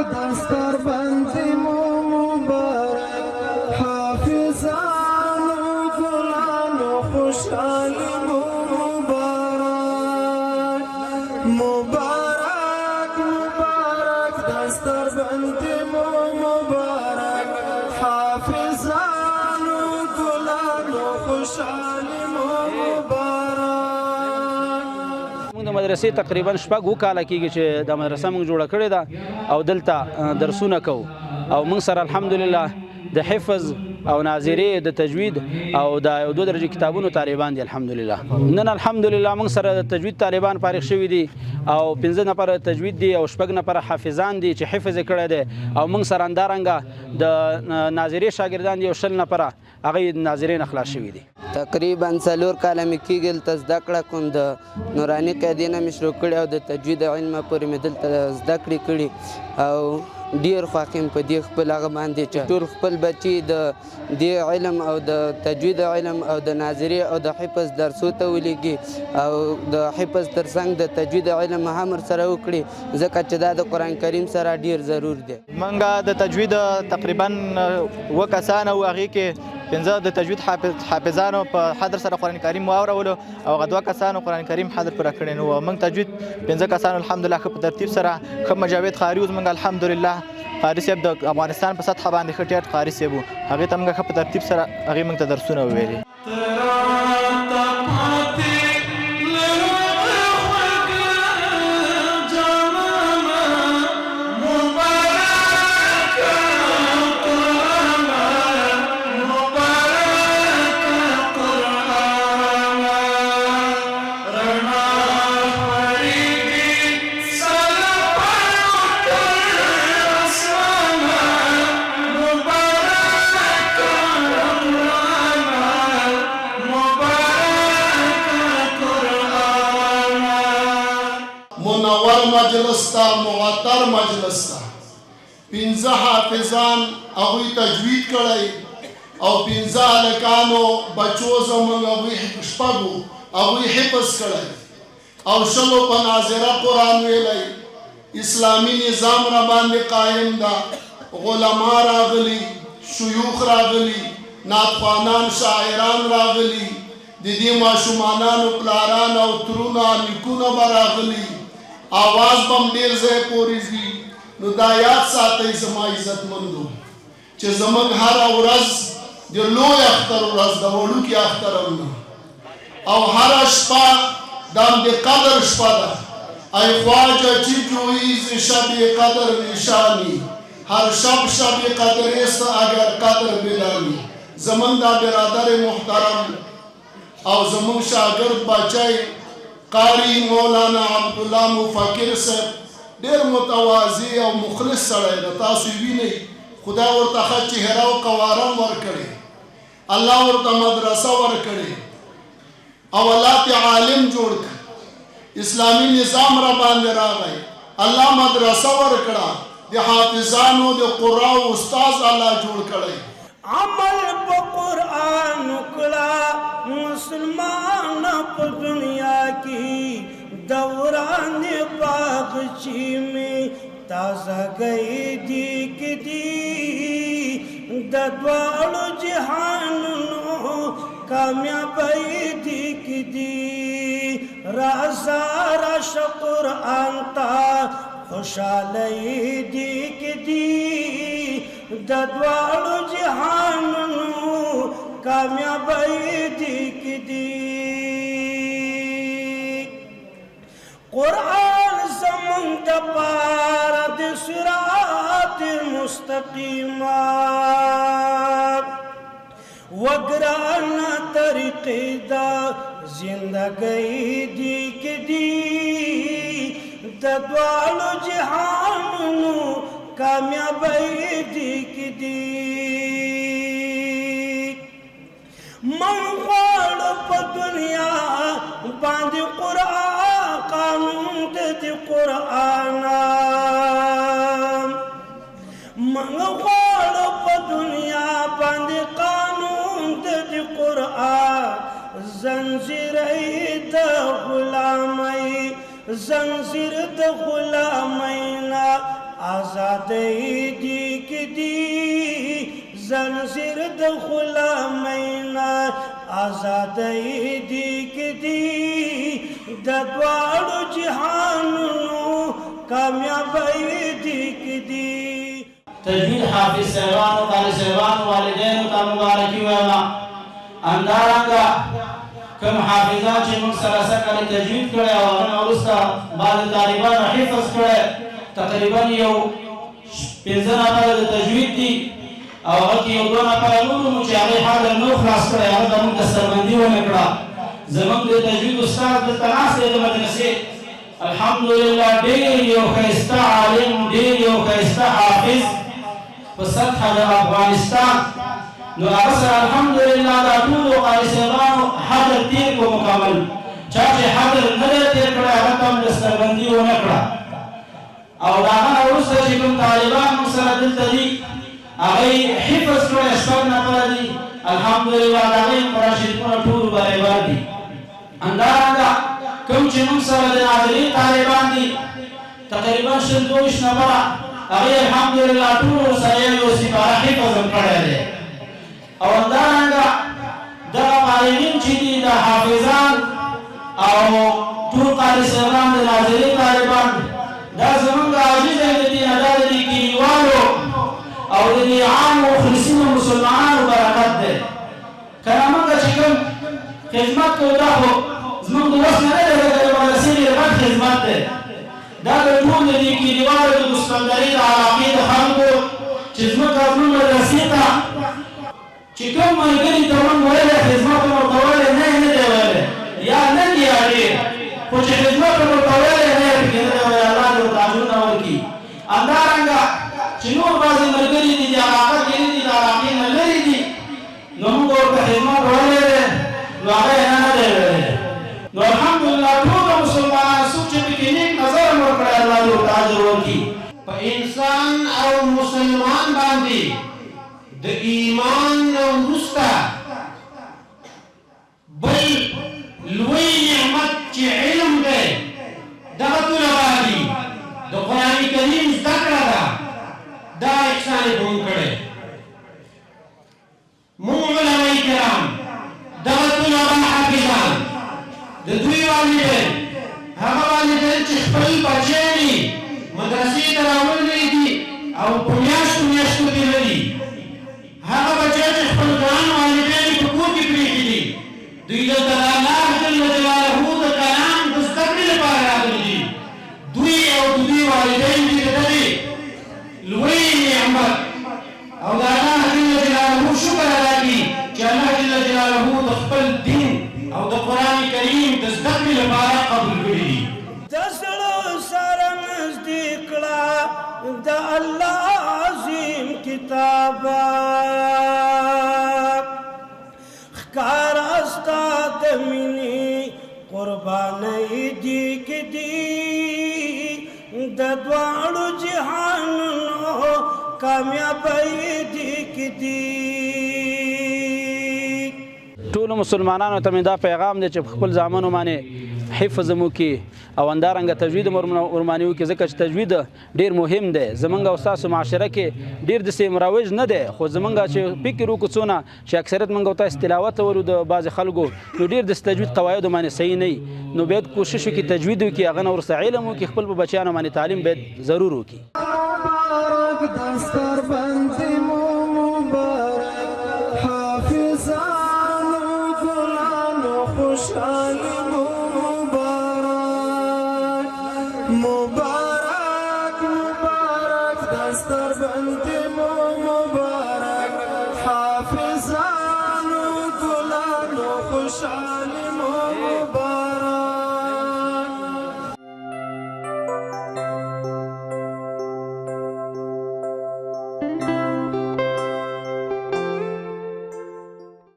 دستر بندی مبارک حافظانو گلانو خوشحالی مبارک مبارک مبارک دستر بندی مبارک حافظانو گلانو خوشحالی مبارک. موږ د مدرسې تقریبا شپږ کاله کېږي چې د مدرسه موږ جوړه کړې ده او دلته درسونه کوو او موږ سره الحمدلله د حفظ او ناظرې د تجوید او د یو دوه درجې کتابونو طالبان دي الحمدلله. نن الحمدلله موږ سره د تجوید طالبان فارغ شوي دي او 15 نفره تجوید دي او 6 نفره حافظان دي چې حفظ یې کړی دی او موږ سره همدارنګه د ناظرې شاګردان دي او 20 نفره هغه ناظرې نه خلاص شوي دي. تقریبا 4 کاله مې کېږي دلته زده کړه کوم د نوراني قاعدې نه مې شروع کړې او د تجوید علمه پورې مې دلته زده کړې کړي او ډېر خوښ یم په دې خپل هغه باندې چې ټول خپل بچي د دې علم او د تجوید علم او د ناظرې او د حفظ درسو ته ولېږي او د حفظ ترڅنګ د تجوید علم هم ورسره وکړي ځکه چې دا د قرآن کریم سره ډېر ضرور دی. موږ د تجوید تقریبا 2 کسان او هغې کې 15 د تجوید حافظانو په حضر سره قرآن کریم واورولو او هغه 2 کسانو قرآن کریم حضر پوره کړی نو موږ تجوید 15 کسانو الحمدلله ښه په ترتیب سره ښه مجاود قاري اوس موږ الحمدلله قاري صاحب د افغانستان په سطحه باندې ښه ټیټ قاري صاحب و هغې ته موږ ښه په ترتیب سره هغې موږ ته درسونه وویلي. منور مجلس تا معطر مجلس تا 15 حافظان هغوی تجوید کړی او 15 هلکانو بچو زموږ هغوی شپږو هغوی حفظ کړی او 100 په ناظره قرآن ویلی اسلامي نظام را باندې قایم ده علما راغلي شیوخ راغلي نعتخوانان شاعران راغلي د دې ماشومانانو پلاران او ترونه نیکونه به راغلي آواز بم ډیر ځای پورې ځي نو دا یاد ساتئ زما عزتمندو چې زموږ هره ورځ د لوی اختر ورځ د وړوکي اختر هم نه او هره شپه دا هم د قدر شپه ده ای خواجه چې جویی ز شب قدر نشانی هر شب شب قدر است اگر قدر بدانی. زموږ دا برادر محترم او زموږ شاګرد بچی قاری مولانا عبدالله مفکر صاحب ډېر متواضع او مخلص سړی ده تاسو یې وینئ خدای ورته ښه چهره او قوارم ورکړی الله ورته مدرسه ورکړې او الله ته عالم جوړ کړ اسلامي نظام را باندې راغی الله مدرسه ورکړه د حافظانو د قراء استاد الله جوړ کړی. عمل په قرآن وکړه مسلمان په دنیا کې دوران باغچی میں تازه گئی دی کی دی د دوالو جهانونو کامیابی دی کی دی رازا راش قرآن تا خوشحالی دی کی دی د دوالو جهانونو کامیابی دی کی دی قرآن زمون د پاره د صراط مستقیم وګران طریقې دا زندګۍ دی کې دی د دوالو جهانونو کامیابی دی کې دی من غواړم په دنیا باندې قرآن قانون د قرآن من غواړم په دنیا باندې قانون د قرآن زنجیر د غلامۍ زنجیر د غلامینا آزاد آزادی دی کی دی زنجیر د غلامینا آزادی دی کی دی د دواړو جهانونو کامیابی دی کی دی تجوید حافظ صاحبان و قاری صاحبان و والدین تا مبارکی ویما اندارنگا کم حافظان چې موږ سره سره تجوید کړی او هغه وروسته بعض طالبانو حفظ کړی تقریبا یو 15 نفره د تجوید دي او هغه کې یو 2 نفره نور مو چې هغه حاضر نو خلاص کړی هغه زموږ دستربندي ونه کړه زموږ د تجوید استاد دلته ناست دی د مدرسې الحمدلله ډېر یو ښایسته عالم ډېر یو ښایسته حافظ په سطحه د افغانستان نو هغه سره الحمدلله دا ټولو قاري صاحبانو حاضر تېر کو مکمل چا چې حاضر نه دی تېر کړی هغه ته هم دستربندي ونه کړه او د هغه نه وروسته چې کوم طالبان موږ سره دلته دي هغوی حفظ کړی 6 نفره دي الحمدلله د هغوی قرآن شریفونه ټول برابر دي همدارنګه کوم چې موږ سره د ناظرین طالبان دي تقریبا 22 نفره هغوی الحمدلله ټول سره یو سپاره حفظ هم کړی دی او همدارنګه دغه معلمین چې دي د حافظان او ټول قاري صاحبان د ناظرین طالبان دا زمونږ عاجز دی د دې نه دا د دې کلیوالو او د دې عامو مخلصینو مسلمانانو برکت دی که نه موږ چې کوم خدمت کوو دا خو زموږ د وس نه دی د مدرسې ډېر غټ خدمت دی دا د ټول د دې کلیوالو د مسکندرۍ د علاقې د خلکو چې زموږ زموږ مدرسې ته چې کوم ملګري ته موږ ویلی خدمت مو ورته ویلی نه یې نه دی ویلی یا نه دي یا ډېر خو چې خدمت مو ورته ویلی نه یې پکې نه دی ویلی الله دې ورته اجرونه ورکړي همدارنګه چې نور بعضې ملګري دي د علاقه کې نه دي د علاقې نه لرې دي نو موږ ورته خدمت ویلی دی نو هغه یې نه دی ویلی نو الحمدلله ټولو مسلمانانو څوک چې پکې نیک نظر هم وکړی الله دې ورته اجر ورکړي په انسان او مسلمان باندې د ایمان وروسته بل لوی نعمت چې علم دی دغه طلبا دي د قرآن کریم زده کړه ده دا احسان یې په موږ کړی موږ علما کرام دغه طلبا حافظان د دوی والدین هغه والدین چې خپل بچیان مدرسې ته راوړلي دي او په میاشتو میاشتو کې لري هغه بچیان چې خپل ګران والدین یې په کور کې پرېښي دي دوی دلته د الله جل جلاله د کلام د زده کړې لپاره راغلي دي دوی او د دوی والدین دي د دغې لوی نعمت او د الله جل جلاله شکر ادا کړي چې الله جل جلاله د خپل دین او د قرآن کریم د زده کړې لپاره قبول کړي دي د زړه سره نږدې کړه د الله عظیم کتاب ښکاره ستا د مینې قربانۍ دي کې دي د دواړو جهانونو کامیابۍ دي کې دي ټولو مسلمانانو ته مې دا پیغام دی چې خپل زامنو باندې حفظ مو کې او همدارنګه تجوید ورمانې وکړي ځکه چې تجوید ډېر مهم دی زمونږ او ستاسو معاشره کې ډېر داسې مروج نه دی خو زمونږ چې فکر وکړو څونه چې اکثریت موږ ورته تلاوت ورو د بعضې خلکو نو ډېر د تجوید قواعدو باندې صحیح نه وي نو باید کوشش وکړي تجوید وکړي هغه نه ورسته علم وکړي خپل په بچیانو باندې تعلیم باید ضرور وکړي مبارک دستر بند مبارک حافظانو گلانو خوشحال